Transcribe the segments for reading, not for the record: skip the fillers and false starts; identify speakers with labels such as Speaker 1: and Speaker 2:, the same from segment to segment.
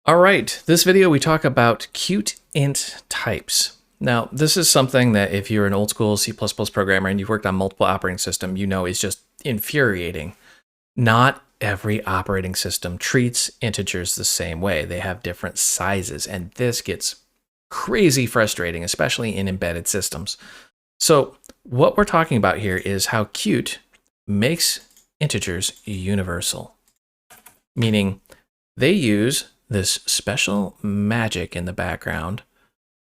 Speaker 1: All right, this video we talk about cute int types. Now, this is something that if you're an old school C++ programmer and you've worked on multiple operating systems, you know is just infuriating. Not every operating system treats integers the same way. They have different sizes, and this gets crazy frustrating, especially in embedded systems. So what we're talking about here is how Qt makes integers universal, meaning they use this special magic in the background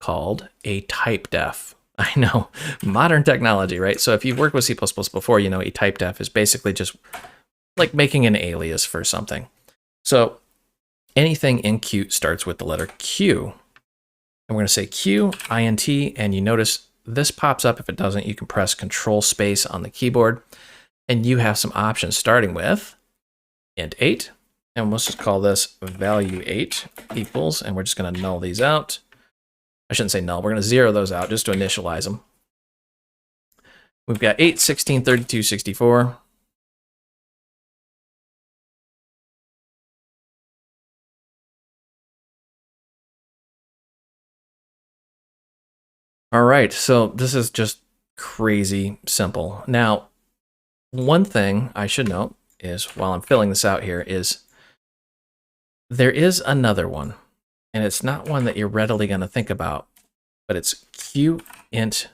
Speaker 1: called a typedef. I know, modern technology, right? So if you've worked with C++ before, you know a typedef is basically just like making an alias for something. So anything in Qt starts with the letter Q. And we're going to say Q, int, and you notice this pops up. If it doesn't, you can press Control Space on the keyboard, and you have some options starting with int 8. And let's just call this value 8 equals, and we're just going to null these out. I shouldn't say null. We're going to zero those out just to initialize them. We've got 8, 16, 32, 64. All right, so this is just crazy simple. Now, one thing I should note is while I'm filling this out here is there is another one, and it's not one that you're readily going to think about, but it's qint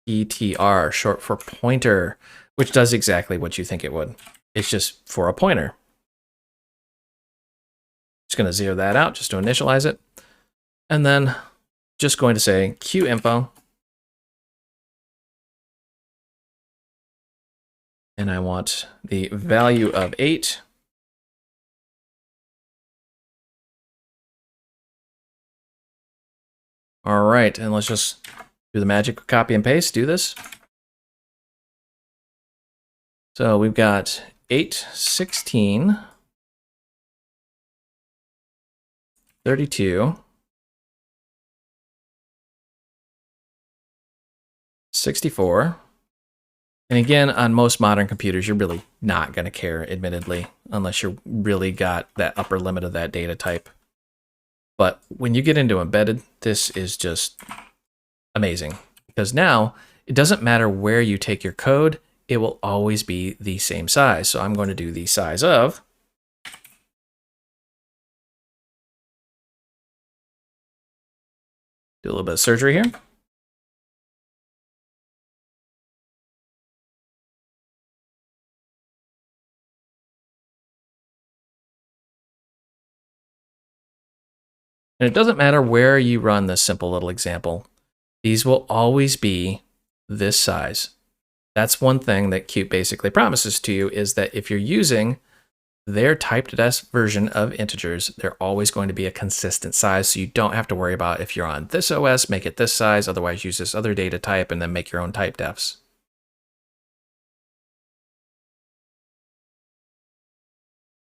Speaker 1: PTR, short for pointer, which does exactly what you think it would. It's just for a pointer. Just going to zero that out just to initialize it, and then just going to say qinfo, and I want the value of 8. All right, and let's just do the magic of copy and paste, do this. So we've got 8, 16, 32, 64. And again, on most modern computers, you're really not going to care, admittedly, unless you really got that upper limit of that data type. But when you get into embedded, this is just amazing, because now it doesn't matter where you take your code, it will always be the same size. So I'm going to do the size of do a little bit of surgery here. And it doesn't matter where you run this simple little example, these will always be this size. That's one thing that Qt basically promises to you, is that if you're using their typedef version of integers, they're always going to be a consistent size. So you don't have to worry about if you're on this OS, make it this size, otherwise use this other data type and then make your own typedefs.